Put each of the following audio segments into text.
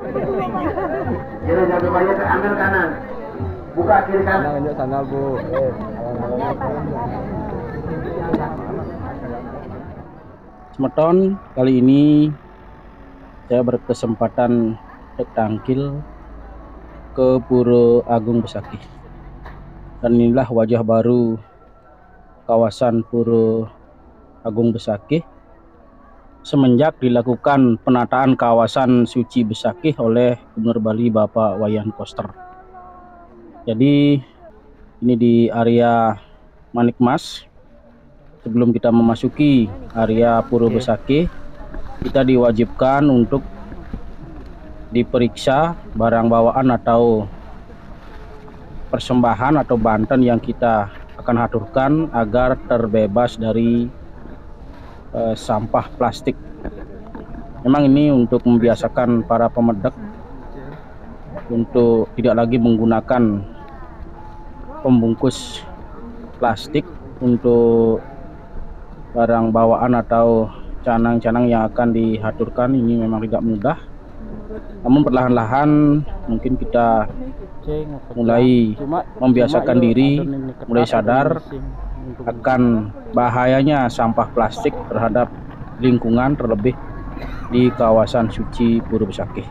Kiri jatuh banyak ke ambil kanan. Buka kiri kanan. Lanjut sana Bu. Semeton, kali ini saya berkesempatan tangkil ke Pura Agung Besakih. Dan inilah wajah baru kawasan Pura Agung Besakih semenjak dilakukan penataan kawasan suci Besakih oleh Gubernur Bali Bapak Wayan Koster. Jadi ini di area Manikmas. Sebelum kita memasuki area Pura Besakih, kita diwajibkan untuk diperiksa barang bawaan atau persembahan atau banten yang kita akan haturkan agar terbebas dari sampah plastik. Memang ini untuk membiasakan para pemedek untuk tidak lagi menggunakan pembungkus plastik untuk barang bawaan atau canang-canang yang akan dihaturkan. Ini memang tidak mudah, namun perlahan-lahan mungkin kita mulai membiasakan diri, mulai sadar akan bahayanya sampah plastik terhadap lingkungan, terlebih di kawasan suci Pura Besakih.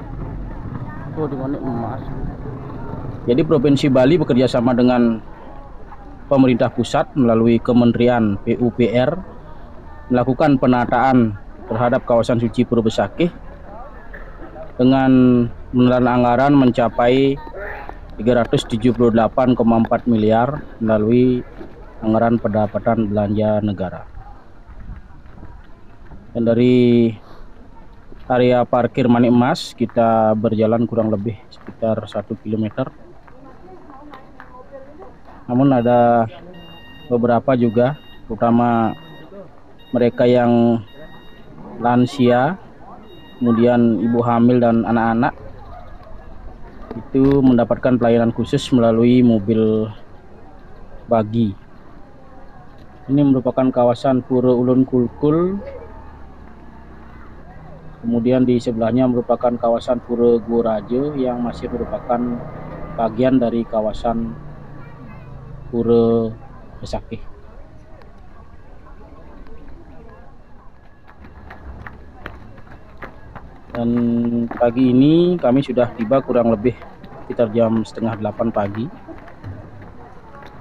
Jadi Provinsi Bali bekerja sama dengan pemerintah pusat melalui Kementerian PUPR melakukan penataan terhadap kawasan suci Pura Besakih dengan menelan anggaran mencapai 378,4 miliar melalui anggaran pendapatan belanja negara. Dan dari area parkir Manikmas kita berjalan kurang lebih sekitar 1 km. Namun ada beberapa juga, terutama mereka yang lansia, kemudian ibu hamil dan anak-anak, itu mendapatkan pelayanan khusus melalui mobil bagi. Ini merupakan kawasan Pura Ulun Kulkul. Kemudian di sebelahnya merupakan kawasan Pura Gorajo yang masih merupakan bagian dari kawasan Pura Besakih. Dan pagi ini kami sudah tiba kurang lebih sekitar jam setengah 8 pagi.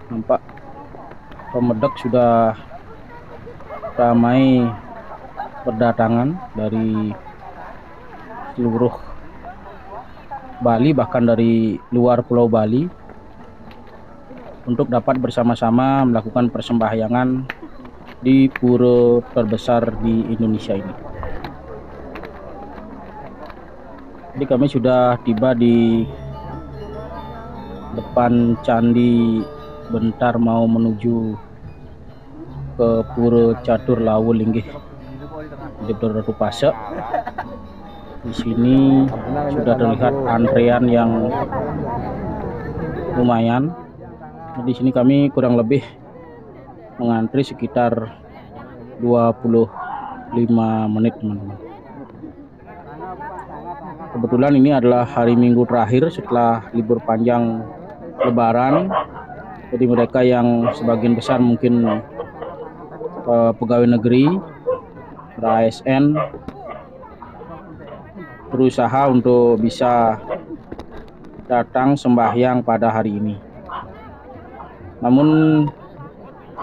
Nampak pemedek sudah ramai berdatangan dari seluruh Bali, bahkan dari luar Pulau Bali, untuk dapat bersama-sama melakukan persembahyangan di pura terbesar di Indonesia ini. Jadi kami sudah tiba di depan Candi Bentar, mau menuju ke Pura Catur Lawu Linggih di Ratu Pasek. Di sini sudah terlihat antrean yang lumayan. Di sini kami kurang lebih mengantri sekitar 25 menit, teman-teman. Kebetulan ini adalah hari Minggu terakhir setelah libur panjang Lebaran. Jadi mereka yang sebagian besar mungkin pegawai negeri, ASN, berusaha untuk bisa datang sembahyang pada hari ini. Namun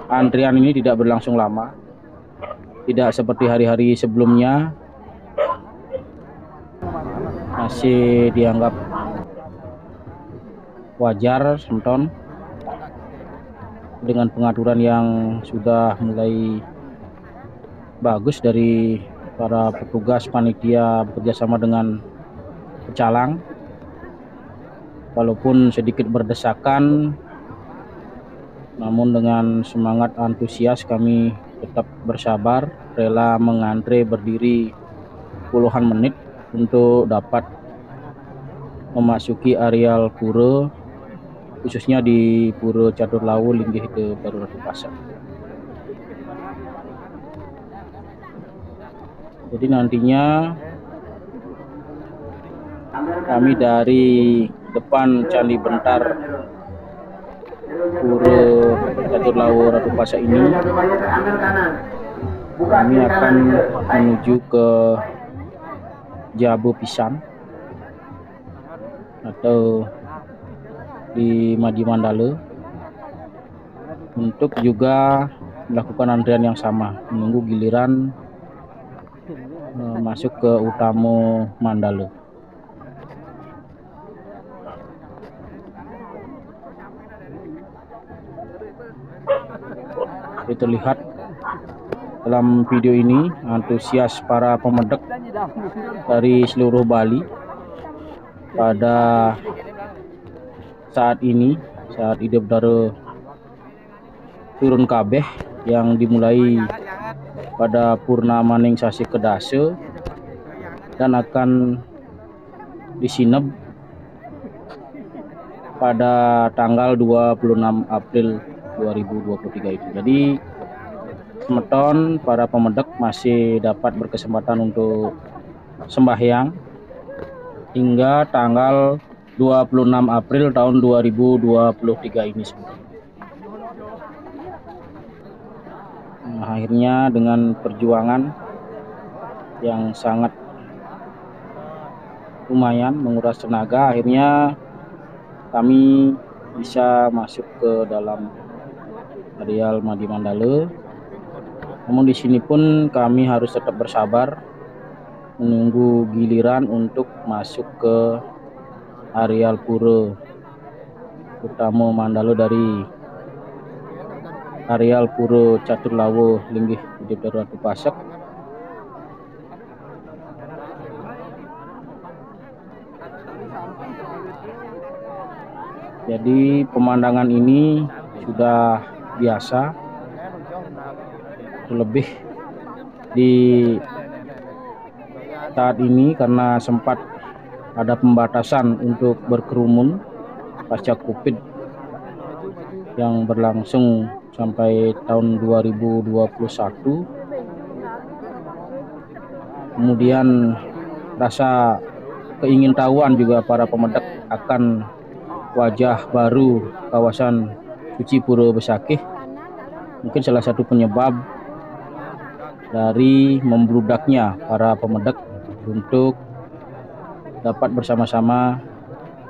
antrian ini tidak berlangsung lama, tidak seperti hari-hari sebelumnya. Masih dianggap wajar, Semton, dengan pengaturan yang sudah mulai bagus dari para petugas panitia bekerjasama dengan pecalang. Walaupun sedikit berdesakan, namun dengan semangat antusias kami tetap bersabar, rela mengantre berdiri puluhan menit untuk dapat memasuki areal pura, khususnya di Pura Catur Lawu Linggih ke Ratu Pasek. Jadi nantinya Kami dari depan Candi Bentar Pura Catur Lawu Ratu Pasak ini, kami akan menuju ke Jabu Pisan atau di Madi Mandala untuk juga melakukan antrian yang sama, menunggu giliran masuk ke Utama Mandala. Terlihat dalam video ini antusias para pemedek dari seluruh Bali pada saat ini, saat Ida Bedara turun kabeh yang dimulai pada Purnamaning Sasi Kedasa dan akan disineb pada tanggal 26 April 2023 itu. Jadi semeton para pemedek masih dapat berkesempatan untuk sembahyang hingga tanggal 26 April tahun 2023 ini. Nah, akhirnya dengan perjuangan yang sangat lumayan menguras tenaga, akhirnya kami bisa masuk ke dalam areal Madi Mandala. Namun di sini pun kami harus tetap bersabar menunggu giliran untuk masuk ke areal Pura Utama Mandala dari areal Pura Catur Lawu Linggih Ida Bedara Ratu Pasak. Jadi pemandangan ini sudah biasa, terlebih di saat ini karena sempat ada pembatasan untuk berkerumun pasca Covid yang berlangsung sampai tahun 2021. Kemudian rasa keingintahuan juga para pemedek akan wajah baru kawasan suci Pura Besakih mungkin salah satu penyebab dari membludaknya para pemedek untuk dapat bersama-sama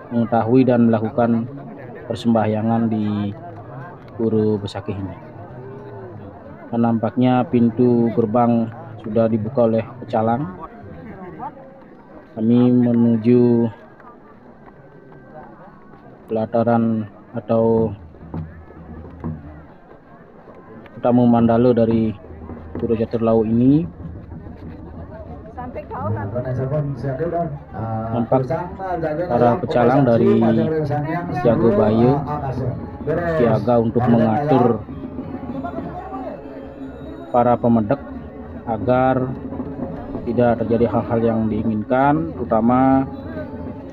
mengetahui dan melakukan persembahyangan di Pura Besakih ini. Dan nampaknya pintu gerbang sudah dibuka oleh pecalang. Kami menuju pelataran atau Utama Mandala dari Pura Catur Lawu ini. Nampak para pecalang dari Siaga Baya siaga untuk mengatur para pemedek agar tidak terjadi hal-hal yang diinginkan, terutama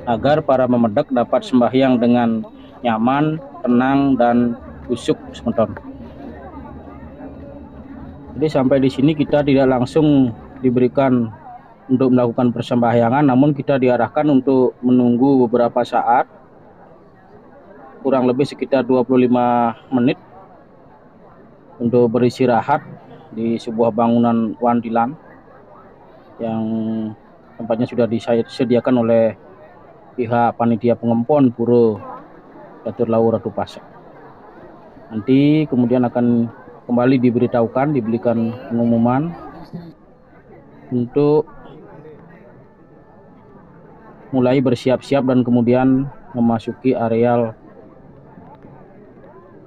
agar para pemedek dapat sembahyang dengan nyaman, tenang, dan khusyuk semeton. Jadi sampai di sini kita tidak langsung diberikan untuk melakukan persembahyangan, namun kita diarahkan untuk menunggu beberapa saat, kurang lebih sekitar 25 menit untuk beristirahat di sebuah bangunan wandilan yang tempatnya sudah disediakan oleh pihak panitia pengempon Pura Catur Lawu Ratu Pasak. Nanti kemudian akan kembali diberitahukan, diberikan pengumuman untuk mulai bersiap-siap dan kemudian memasuki areal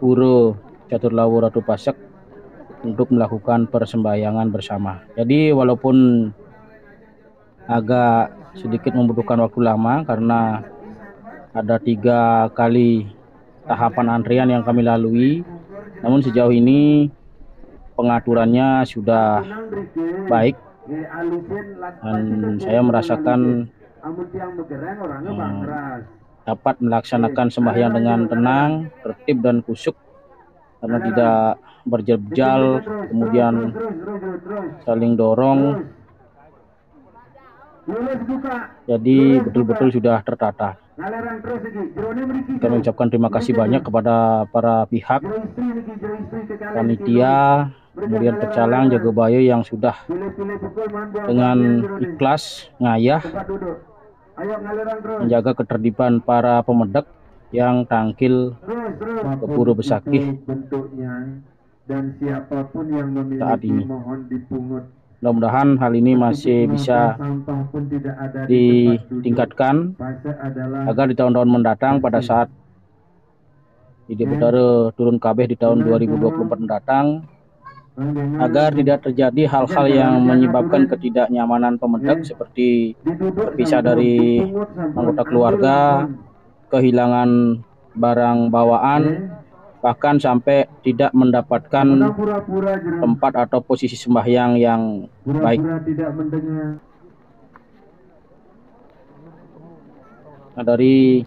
Pura Catur Lawu Ratu Pasak untuk melakukan persembahyangan bersama. Jadi walaupun agak sedikit membutuhkan waktu lama karena ada 3 kali tahapan antrian yang kami lalui, namun sejauh ini pengaturannya sudah baik dan saya merasakan dapat melaksanakan sembahyang dengan tenang, tertib dan khusyuk karena tidak berjejal, kemudian saling dorong Lulus buka. Jadi betul-betul sudah tertata. Ngalarang terus lagi. Jerone mriki. Kami ucapkan terima kasih banyak kepada para pihak, Jero istri niki, jero istri kekali. panitia, kemudian pecalang jaga bayo yang sudah Pilih-pilih pukul mohon buang dengan bagian jero nih. ikhlas ngayah Tempat duduk. Ayo ngalarang terus. menjaga ketertiban para pemedek yang tangkil Terus. ke Puro Besakih Bentuknya dan siapapun yang saat memiliki ini. mohon dipungut. Mudah-mudahan hal ini masih bisa Sampah pun tidak ada di tempat duduk. ditingkatkan Fase adalah agar di tahun-tahun mendatang pada saat Ide Bedare turun kabeh di tahun 2024 mendatang, agar tidak terjadi hal-hal yang menyebabkan ketidaknyamanan pemedek seperti terpisah dari anggota keluarga, kehilangan barang bawaan, bahkan sampai tidak mendapatkan pura-pura jero. tempat atau posisi sembahyang yang baik. Pura-pura tidak mendengar. Nah, dari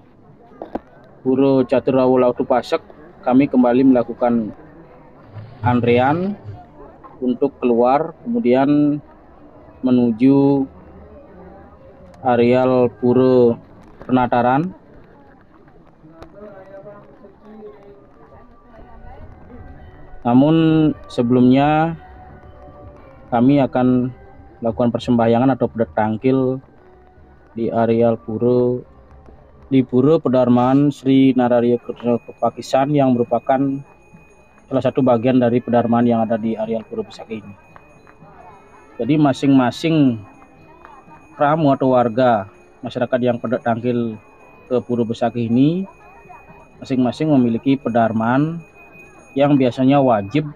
Puro Caturawuh Lautu Pasek, kami kembali melakukan antrean untuk keluar, kemudian menuju areal Puro Penataran. Namun sebelumnya kami akan melakukan persembahyangan atau pedetangkil di areal Puro Pedarmaan Sri Nararia Krishna Kepakisan yang merupakan salah satu bagian dari pedarmaan yang ada di areal Puro Besakih ini. Jadi masing-masing pramu atau warga masyarakat yang pedetangkil ke Puro Besakih ini masing-masing memiliki pedarmaan yang biasanya wajib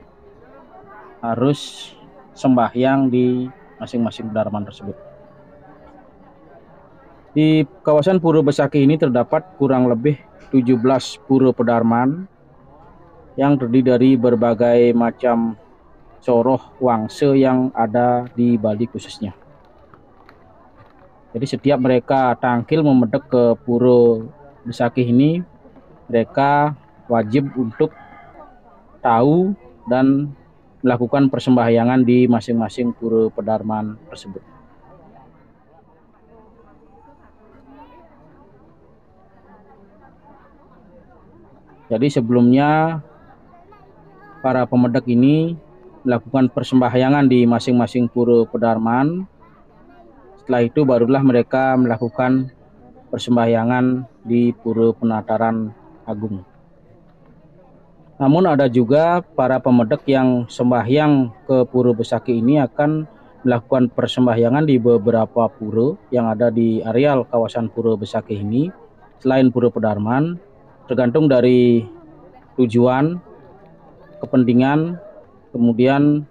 harus sembahyang di masing-masing pedarmaan tersebut. Di kawasan Puro Besakih ini terdapat kurang lebih 17 puro pedarmaan yang terdiri dari berbagai macam soroh wangse yang ada di Bali khususnya. Jadi setiap mereka tangkil memedek ke Puro Besakih ini, mereka wajib untuk tahu dan melakukan persembahyangan di masing-masing puro pedarmaan tersebut. Jadi sebelumnya para pemedek ini melakukan persembahyangan di masing-masing puro pedarmaan. Setelah itu barulah mereka melakukan persembahyangan di Puro Penataran Agung. Namun ada juga para pemedek yang sembahyang ke Puro Besakih ini akan melakukan persembahyangan di beberapa puro yang ada di areal kawasan Puro Besakih ini selain puro pedarmaan, tergantung dari tujuan, kepentingan, kemudian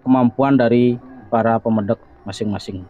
kemampuan dari para pemedek masing-masing.